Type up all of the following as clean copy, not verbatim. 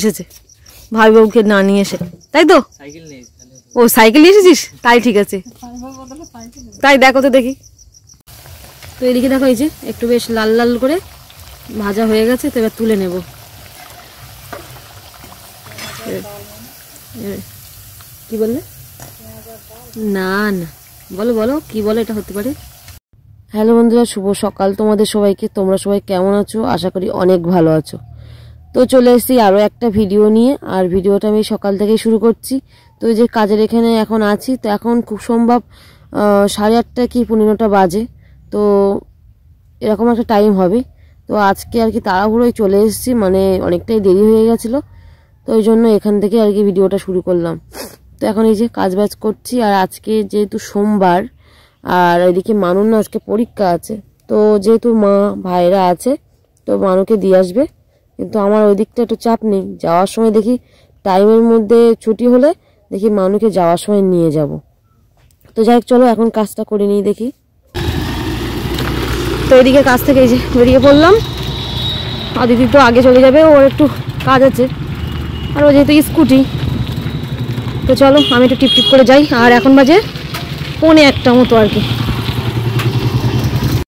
এসেছে ভাই বাবুকে না নিয়ে এসে, তাই তো? ও সাইকেল নিয়ে এসেছিস, তাই ঠিক আছে। তাই দেখো তো দেখি। তো এদিকে দেখো এই যে একটু বেশ লাল লাল করে ভাজা হয়ে গেছে, তো এবার তুলে নেব। কি বললে? না না, বলো বলো কি বলো, এটা হতে পারে। হ্যালো বন্ধুরা, শুভ সকাল তোমাদের সবাইকে। তোমরা সবাই কেমন আছো? আশা করি অনেক ভালো আছো। তো চলে এসেছি আরও একটা ভিডিও নিয়ে, আর ভিডিওটা আমি সকাল থেকেই শুরু করছি। তো এই যে কাজের এখানে এখন আছি, তো এখন খুব সম্ভব 8:30 কি 9:15 বাজে, তো এরকম একটা টাইম হবে। তো আজকে আর কি তাড়াহুড়োয় চলে এসেছি, মানে অনেকটাই দেরি হয়ে গেছিলো, তো ওই জন্য এখান থেকে আর কি ভিডিওটা শুরু করলাম। তো এখন এই যে কাজ বাজ করছি, আর আজকে যেহেতু সোমবার আর এদিকে মানুর না আজকে পরীক্ষা আছে, তো যেহেতু মা ভাইরা আছে তো মানুকে দিয়ে আসবে, কিন্তু আমার ওই দিকটা একটু চাপ নেই। যাওয়ার সময় দেখি টাইমের মধ্যে ছুটি হলে দেখি মানুকে যাওয়ার সময় নিয়ে যাব। তো যাই হোক, চলো এখন কাজটা করে নিই দেখি। তো এদিকে কাজ থেকে এই যে বেরিয়ে পড়লাম, আর দিদি তো আগে চলে যাবে, ওর একটু কাজ আছে, আর ও যেহেতু স্কুটি, তো চলো আমি একটু টিপ টিপ করে যাই। আর এখন বাজে 1:45 মতো আর কি।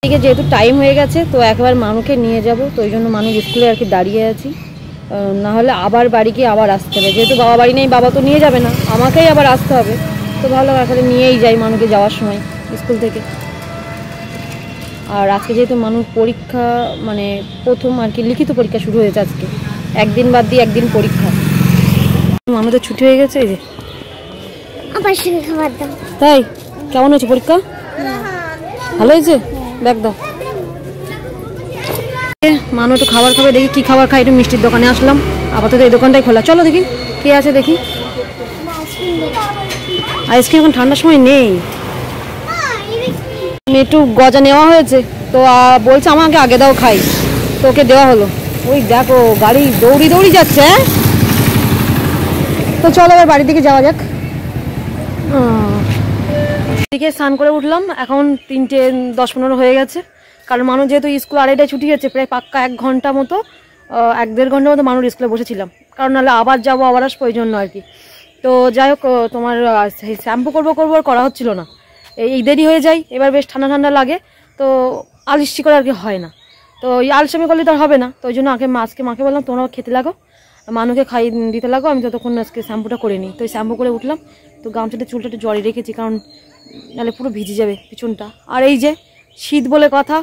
এদিকে যেহেতু টাইম হয়ে গেছে, তো একবার মানুকে নিয়ে যাব, তো ওই জন্য মানুষ স্কুলে আর কি দাঁড়িয়ে আছি, না হলে আবার বাড়ি গিয়ে আবার আসতে হবে। যেহেতু বাবা বাড়ি নেই, বাবা তো নিয়ে যাবে না, আমাকেই আবার আসতে হবে, তো ভালো এখানে নিয়েই যাই মানুকে যাওয়ার সময় স্কুল থেকে। আর আজকে যেহেতু মানুষ পরীক্ষা, মানে প্রথম আর কি লিখিত পরীক্ষা শুরু হয়েছে আজকে, একদিন বাদ দিয়ে একদিন পরীক্ষা। আমাদের ছুটি হয়ে গেছে। এই যে তাই কেমন হয়েছে পরীক্ষা? ভালো হয়েছে? দেখ দাও মানু একটু খাবার খাবে, দেখি কি খাবার খাই। একটু মিষ্টির দোকানে আসলাম, আপাতত এই দোকানটাই খোলা, চলো দেখি কি আছে দেখি। আইসক্রিম এখন ঠান্ডার সময় নেই, একটু গজা নেওয়া হয়েছে, তো বলছে আমাকে আগে দাও খাই, তো ওকে দেওয়া হলো। ওই দেখো গাড়ি দৌড়ি দৌড়ি যাচ্ছে। হ্যাঁ, তো চলো এবার বাড়ির দিকে যাওয়া যাক। দিকে স্নান করে উঠলাম, এখন 3:10-15 হয়ে গেছে, কারণ মানুষ যেহেতু স্কুল 2:30টায় ছুটি হচ্ছে, প্রায় পাক্কা 1 ঘন্টা মতো 1-1.5 ঘন্টার মতো মানুষ স্কুলে বসেছিলাম, কারণ নাহলে আবার যাবো আবার আসবো, ওই জন্য আর কি। তো যাই হোক, তোমার শ্যাম্পু করবো আর করা হচ্ছিল না, এই দেরি হয়ে যায়। এবার বেশ ঠান্ডা ঠান্ডা লাগে, তো আলিশি করে আর কি হয় না, তো এই আলসামি করলে তো আর হবে না, তো ওই জন্য আজকে মাকে বললাম তোমরা খেতে লাগো, মানুকে খাই দিতে লাগো, আমি ততক্ষণ আজকে শ্যাম্পুটা করে নিই। তো এই শ্যাম্পু করে উঠলাম, তো গামছাটা চুলটা একটু জড়িয়ে রেখেছি, কারণ নাহলে পুরো ভিজে যাবে পিছনটা। আর এই যে শীত বলে কথা,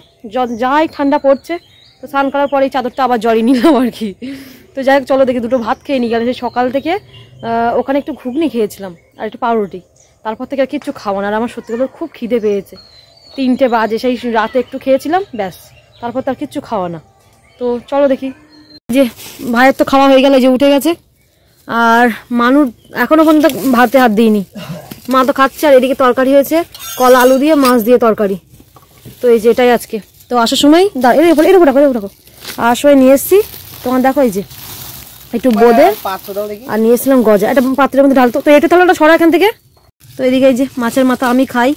যাই ঠান্ডা পড়ছে, তো স্নান করার পরে এই চাদরটা আবার জড়িয়ে নিলাম আর কি। তো যাই হোক, চলো দেখি দুটো ভাত খেয়ে নিই, কারণ সেই সকাল থেকে ওখানে একটু ঘুগনি খেয়েছিলাম আর একটু পাউরুটি, তারপর থেকে আর কিচ্ছু খাবো না। আর আমার সত্যি কথা খুব খিদে পেয়েছে, 3টে বাজে, সেই রাতে একটু খেয়েছিলাম ব্যাস, তারপর তো আর কিচ্ছু খাওয়া না। তো চলো দেখি। যে ভাইয়ের তো খাওয়া হয়ে গেল, যে উঠে গেছে, আর মানুষ এখনো পর্যন্ত ভাতে হাত দিইনি, মা তো খাচ্ছে। আর এদিকে তরকারি হয়েছে কলা আলু দিয়ে মাছ দিয়ে তরকারি, তো এই যে এটাই আজকে। তো আসার সময় এরকম রাখো, আসার সময় নিয়ে এসেছি তোমার, দেখো এই যে একটু বোঁদে, আর নিয়ে এসেছিলাম গজা, একটা পাত্রের মধ্যে ঢালতো। তো এটা তাহলে ওটা সরা এখান থেকে। তো এদিকে এই যে মাছের মাথা আমি খাই,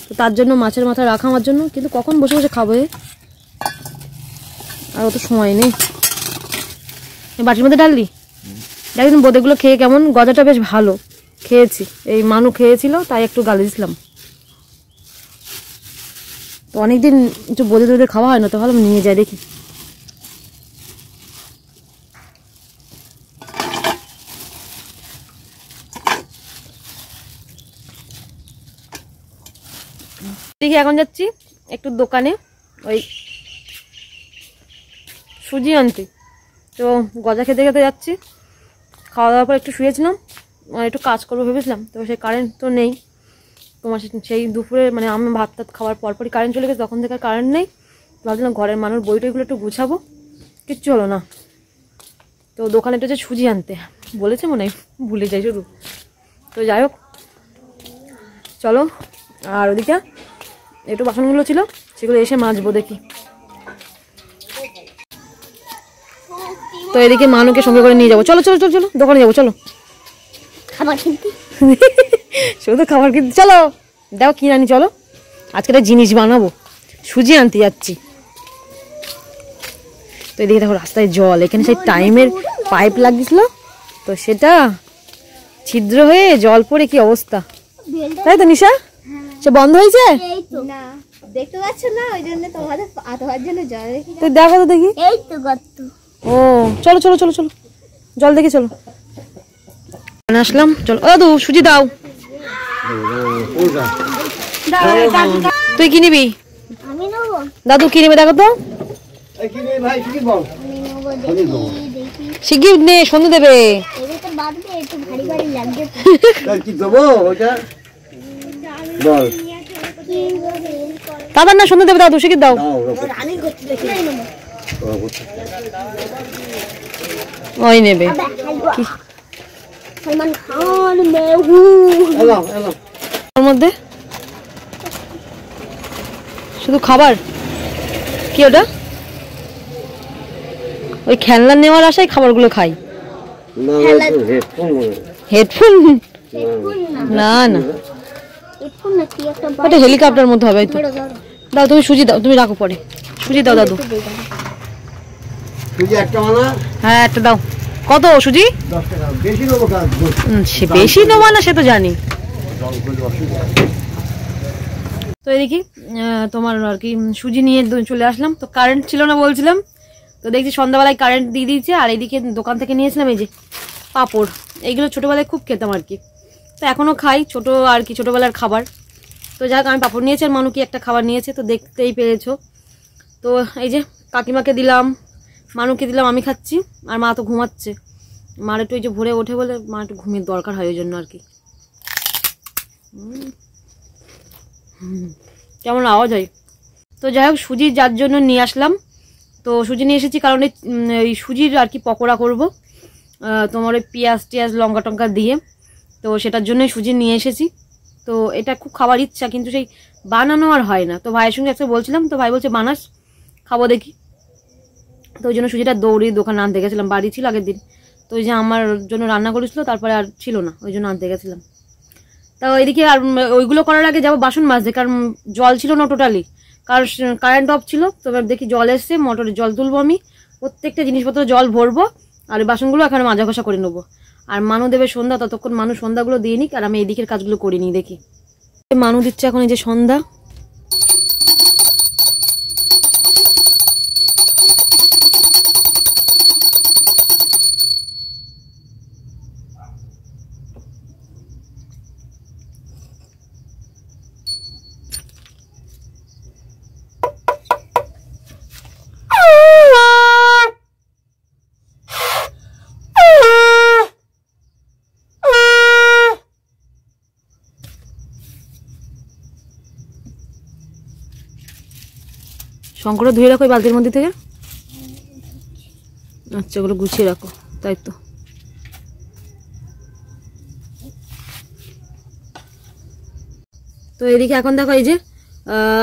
তো তার জন্য মাছের মাথা রাখা আমার জন্য, কিন্তু কখন বসে বসে খাবো, আর অত সময় নেই। বাটির মধ্যে ঢাললি, দেখুন বোঁদেগুলো খেয়ে কেমন, গজাটা বেশ ভালো খেয়েছি, এই মানু খেয়েছিল তাই একটু গালে দিছিলাম। তো অনেকদিন একটু বোঁদে টোদে খাওয়া হয় না, তো ভালো নিয়ে যায় দেখি। দেখি এখন যাচ্ছি একটু দোকানে ওই সুজি আনতে, তো গজা খেতে খেতে যাচ্ছি। খাওয়া দাওয়ার পর একটু শুয়েছিলাম, একটু কাজ করবো ভেবেছিলাম, তো সেই কারেন্ট তো নেই। তোমার সেই দুপুরে মানে আমি ভাত টাত খাওয়ার পরপরই কারেন্ট চলে গেছে, তখন থেকে আর কারেন্ট নেই। ভাবছিলাম ঘরের মানুষ বই টইগুলো একটু গুছাবো, কিচ্ছু হলো না। তো দোকানে একটু যে সুজি আনতে বলেছে, মনে হয় ভুলে যাই শুধু। তো যাই হোক চলো, আর ওদিকে একটু বাসনগুলো ছিল সেগুলো এসে মাজবো দেখি। তো এদিকে মানুকে সঙ্গে করে নিয়ে যাবো, চলো চলো চলো চলো দোকানে যাবো, চলো খাবার কিনতে। শুধু খাবার কিনতে চলো, দেখো কি রানি, চলো আজকে একটা জিনিস বানাবো, সুজি আনতে যাচ্ছি। তো এদিকে দেখো রাস্তায় জল, এখানে সেই টাইমের পাইপ লাগিয়েছিল, তো সেটা ছিদ্র হয়ে জল পড়ে কি অবস্থা, তাই তো নিশা? সে বন্ধ হয়েছে না, দেখতে পাচ্ছ না, ওই জন্য তোমাদের আধোয়ার জন্য জল রেখে তো দেখো তো দেখি। এই তো গর্ত। ও চলো চলো চলো চলো, জল দেখি চলো। আসলাম, চলো। ও দাদু সুজি দাও। তুই কি নিবি? আমি নেবো। দাদু কি নেবে দেখো তো। শিগগির নে, সন্ধে দেবে। দাদা না সন্ধে দেবে, দাদু শিগগির দাও। ওই নেবে ওর মধ্যে শুধু খাবার কি ওটা? ওই খেলনা নেওয়ার আশায় খাবারগুলো খাই। হেডফোন না না, ওটা হেলিকপ্টার মধ্যে হবে। দাও তুমি সুজি দাও, তুমি রাখো পরে। সুজি দাও দাদু। হ্যাঁ একটা দাও। কত সুজি? সে বেশি নেওয়া না, সে তো জানি। তো এদিকে তোমার আর কি সুজি নিয়ে চলে আসলাম। তো কারেন্ট ছিল না বলছিলাম, তো দেখছি সন্ধ্যাবেলায় কারেন্ট দিয়ে দিয়েছে। আর এইদিকে দোকান থেকে নিয়েছিলাম এই যে পাঁপড়, এইগুলো ছোটোবেলায় খুব খেতাম আর কি, তো এখনও খাই, ছোটো আর কি ছোটোবেলার খাবার। তো যাক আমি পাঁপড় নিয়েছি আর মানু কি একটা খাবার নিয়েছে, তো দেখতেই পেরেছো। তো এই যে কাকিমাকে দিলাম, মানুকে দিলাম, আমি খাচ্ছি। আর মা তো ঘুমাচ্ছে, মার একটু এই যে ভোরে ওঠে বলে মা একটু ঘুমিয়ে দরকার হয়, ওই জন্য আর কি। কেমন আওয়াজ হয়। তো যাই হোক সুজি যার জন্য নিয়ে আসলাম, তো সুজি নিয়ে এসেছি কারণ এই সুজির আর কি পকোড়া করব তোমার ওই পেঁয়াজ টিয়াজ লঙ্কা টঙ্কা দিয়ে, তো সেটার জন্যই সুজি নিয়ে এসেছি। তো এটা খুব খাবার ইচ্ছা, কিন্তু সেই বানানো আর হয় না। তো ভাইয়ের সঙ্গে একটা বলছিলাম, তো ভাই বলছে বানাস, খাবো দেখি। তো ওই জন্য সুজিটা দৌড়ি দোকানে আনতে গেছিলাম, বাড়ি ছিল আগের দিন। তো ওই যে আমার জন্য রান্না করেছিল, তারপরে আর ছিল না, ওই জন্য আনতে গেছিলাম। তা ওইদিকে আর ওইগুলো করার আগে যাবো বাসন মাজতে, কারণ জল ছিল না টোটালি, কারণ কারেন্ট অফ ছিল। তো এবার দেখি জল এসছে, মোটরে জল তুলবো আমি, প্রত্যেকটা জিনিসপত্র জল ভরবো, আর ওই বাসনগুলো এখানে মাজা ঘষা করে নেবো। আর মানু দেবে সন্ধ্যা, ততক্ষণ মানু সন্ধ্যাগুলো দিয়ে নিক, আর আমি এদিকের কাজগুলো করে নিই। দেখি মানু দিচ্ছে এখন এই যে সন্ধ্যা। শঙ্করও ধুয়ে রাখো ওই বালতির মধ্যে থেকে। আচ্ছা ওগুলো গুছিয়ে রাখো, তাই তো। তো এদিকে এখন দেখো এই যে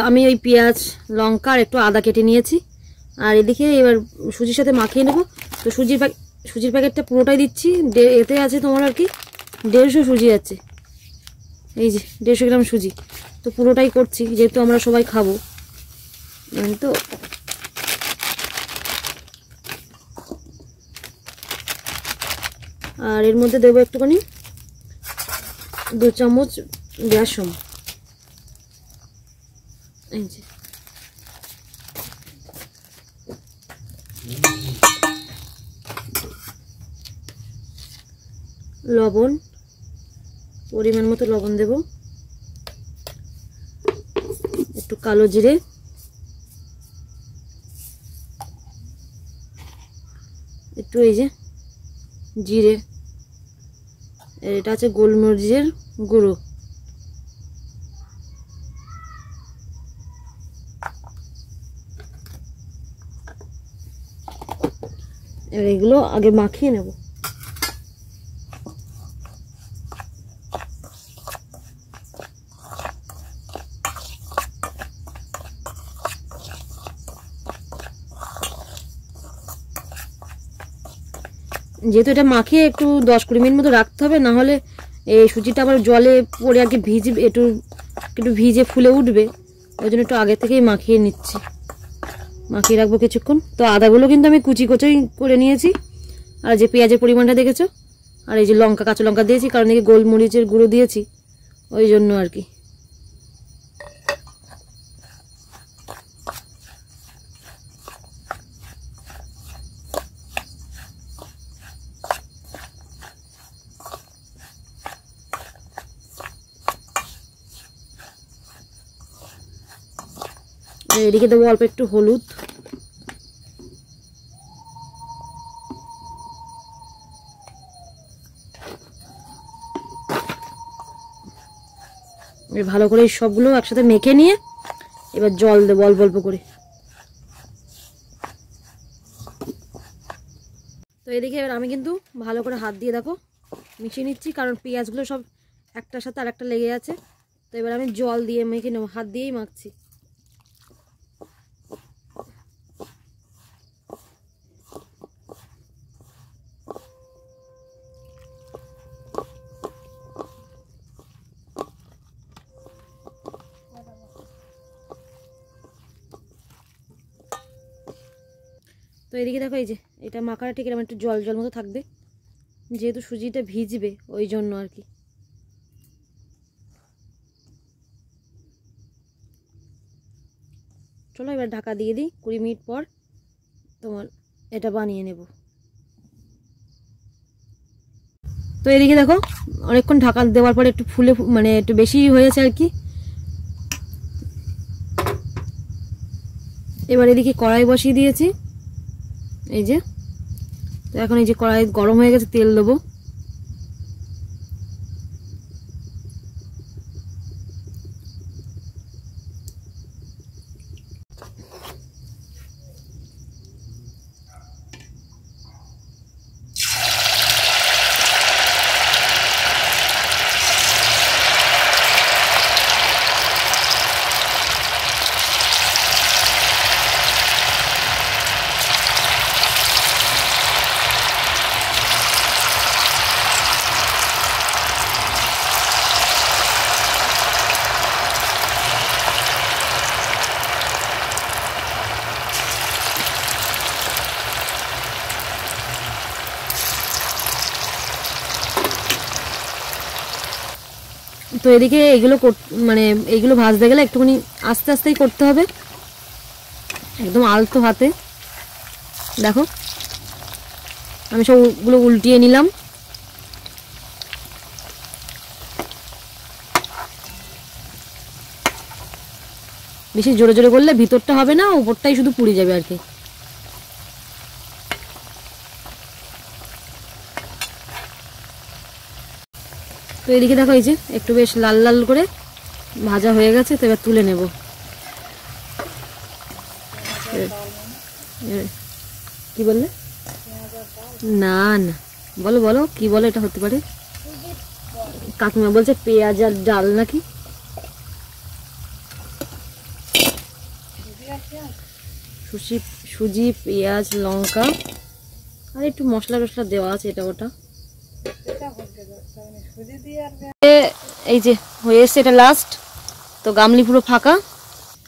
আমি ওই পেঁয়াজ লঙ্কা আর একটু আদা কেটে নিয়েছি, আর এদিকে এবার সুজির সাথে মাখিয়ে নেবো। তো সুজির প্যাকেটটা পুরোটাই দিচ্ছি, এতে আছে তোমার আর কি 150 সুজি আছে, এই যে 150 গ্রাম সুজি। তো পুরোটাই করছি যেহেতু আমরা সবাই খাবো। তো আর এর মধ্যে দেবো একটুখানি 2 চামচ বেসন, এই যে লবণ, পরিমাণ মতো লবণ দেব, একটু কালো জিরে, একটু এই যে জিরে, এটা আছে গোলমরিচের গুঁড়ো, এবার এগুলো আগে মাখিয়ে নেব। যেহেতু এটা মাখিয়ে একটু 10-20 মিনিট মতো রাখতে হবে, না হলে এই সুজিটা আবার জলে পড়ে আর কি একটু ভিজে ফুলে উঠবে, ওই জন্য একটু আগে থেকেই মাখিয়ে নিচ্ছি, মাখিয়ে রাখবো কিছুক্ষণ। তো আদাগুলো কিন্তু আমি কুচি করে নিয়েছি, আর যে পেঁয়াজের পরিমাণটা দেখেছো আর এই যে লঙ্কা, কাঁচা লঙ্কা দিয়েছি, কারণ এই গোলমরিচের গুঁড়ো দিয়েছি, ওই জন্য আর কি। এদিকে দেবো অল্প একটু হলুদ, ভালো করে সবগুলো একসাথে মেখে নিয়ে এবার জল দেবো অল্প অল্প করে। তো এদিকে এবার আমি কিন্তু ভালো করে হাত দিয়ে দেখো মিশিয়ে নিচ্ছি, কারণ পেঁয়াজগুলো সব একটার সাথে আরেকটা লেগে আছে। তো এবার আমি জল দিয়ে মেখে নেবো, হাত দিয়েই মাখছি। তো এদিকে দেখো এই যে এটা মাখাটা ঠিক এরকম একটু জল জল মতো থাকবে, যেহেতু সুজিটা ভিজবে ওই জন্য আর কি। চলো এবার ঢাকা দিয়ে দিই, 20 মিনিট পর তোমার এটা বানিয়ে নেব। তো এদিকে দেখো অনেকক্ষণ ঢাকা দেওয়ার পরে একটু ফুলে মানে একটু বেশি হয়েছে আর কি। এবার এদিকে কড়াই বসিয়ে দিয়েছি, এই যে। তো এখন এই যে কড়াই গরম হয়ে গেছে, তেল দেবো। তো এদিকে এগুলো মানে এইগুলো ভাজতে গেলে একটুখানি আস্তে আস্তেই করতে হবে, একদম আলতো হাতে। দেখো আমি সবগুলো উল্টিয়ে নিলাম। বেশি জোরে জোরে করলে ভিতরটা হবে না, উপরটাই শুধু পুড়ে যাবে আর কি। তো এদিকে দেখো এই যে একটু বেশ লাল লাল করে ভাজা হয়ে গেছে। তো এবার তুলে নেব। কি বললে? না না, বলো বলো কি বলো, এটা হতে পারে। কাকিমা বলছে পেঁয়াজ আর ডাল নাকি। সুজি, পেঁয়াজ, লঙ্কা আর একটু মশলা টসলা দেওয়া আছে, এটা ওটা। এই যে হয়ে এসছে, এটা লাস্ট। তো গামলি পুরো ফাঁকা,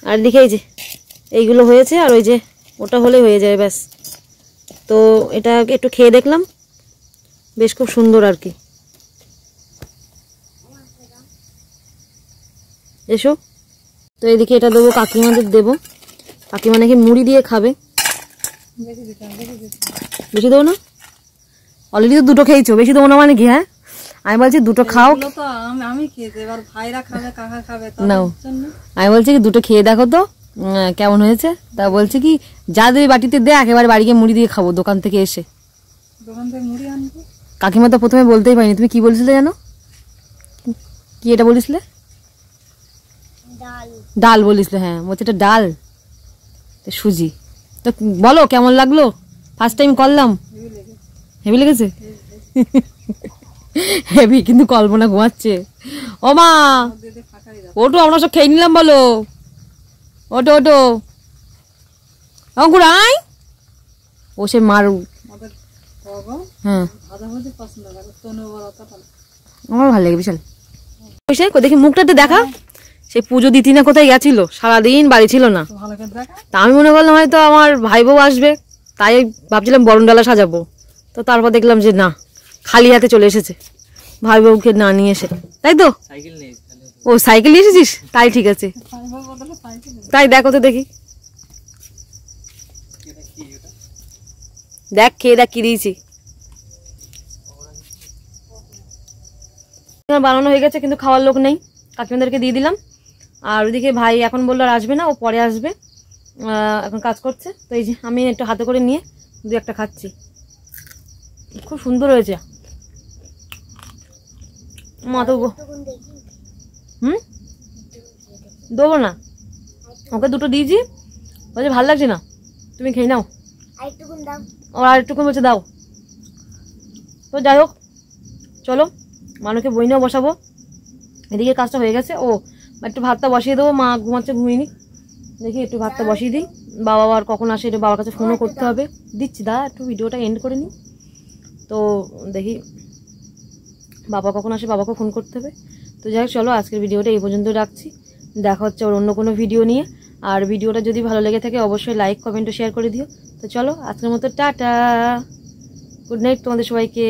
আর দিকে এই যে এইগুলো হয়েছে, আর ওই যে ওটা হলে হয়ে যায় ব্যাস। তো এটা একটু খেয়ে দেখলাম, বেশ খুব সুন্দর আর কি। এসো। তো এদিকে এটা দেবো, কাকিমাদের দেবো। কাকিমা নাকি মুড়ি দিয়ে খাবে। বেশি দেবো না? অলরেডি তো দুটো খেয়েছো, বেশি দেবো না মানে কি? হ্যাঁ আমি বলছি দুটো খাও। নাও, আমি বলছি কি দুটো খেয়ে দেখো তো কেমন হয়েছে। তা বলছে কি যা দেবে বাটিতে দে, একেবারে বাড়ি গিয়ে মুড়ি দিয়ে খাবো দোকান থেকে এসে। কাকিমা তো প্রথমে বলতেই পারিনি। তুমি কি বলছিলে জানো? কি এটা বলিসলে? ডাল বলিসলে। হ্যাঁ বলছে এটা ডাল, সুজি। তো বলো কেমন লাগলো? ফার্স্ট টাইম করলাম। হেভি লেগেছে? হেভি কিন্তু কল্পনা ঘুমাচ্ছে। ও মা ওটো, আমরা সব খেয়ে নিলাম। বলো ওটো ওটো অঙ্কুর আয়। ও সে মার। হ্যাঁ আমার ভালো লাগে বিশাল। দেখি মুখটাতে দেখা। সেই পুজো দিতি না কোথায় গেছিল, সারাদিন বাড়ি ছিল না। তা আমি মনে করলাম হয়তো আমার ভাই বউ আসবে, তাই ভাবছিলাম বরণ ডালা সাজাবো। তো তারপর দেখলাম যে না, খালি হাতে চলে এসেছে ভাই বাবুকে না নিয়ে এসে, তাই তো? ও সাইকেল নিয়ে এসেছিস, তাই ঠিক আছে। তাই দেখো তো দেখি, দেখ খেয়ে দেখ কি দিয়েছি। বানানো হয়ে গেছে কিন্তু খাওয়ার লোক নেই, কাকিমাদেরকে দিয়ে দিলাম। আর ওদিকে ভাই এখন বললো আর আসবে না, ও পরে আসবে, এখন কাজ করছে। তো এই যে আমি একটু হাতে করে নিয়ে দু একটা খাচ্ছি, খুব সুন্দর হয়েছে। মা তো দেবো না, ওকে দুটো দিয়েছি, বলছে ভালো লাগছে না, তুমি খেয়ে নাও। ও আর একটুকুন বলছে দাও। তো যাই হোক, চলো মানুষকে বই নিয়েও বসাবো। এদিকে কাজটা হয়ে গেছে। ও একটু ভাতটা বসিয়ে দেবো, মা ঘুমাচ্ছে, ঘুমিয়ে নি, দেখি একটু ভাতটা বসিয়ে দিই। বাবা আর কখন আসে, এটা বাবার কাছে ফোনও করতে হবে। দিচ্ছি দা, একটু ভিডিওটা এন্ড করে নিই। তো দেখি বাবা কখন আসে, বাবাকে ফোন করতে হবে। তো যাই হোক চলো, আজকের ভিডিওটা এই পর্যন্ত রাখছি, দেখা হচ্ছে ওর অন্য কোনো ভিডিও নিয়ে। আর ভিডিওটা যদি ভালো লেগে থাকে অবশ্যই লাইক কমেন্ট ও শেয়ার করে দিও। তো চলো আজকের মতো টাটা, গুড নাইট তোমাদের সবাইকে।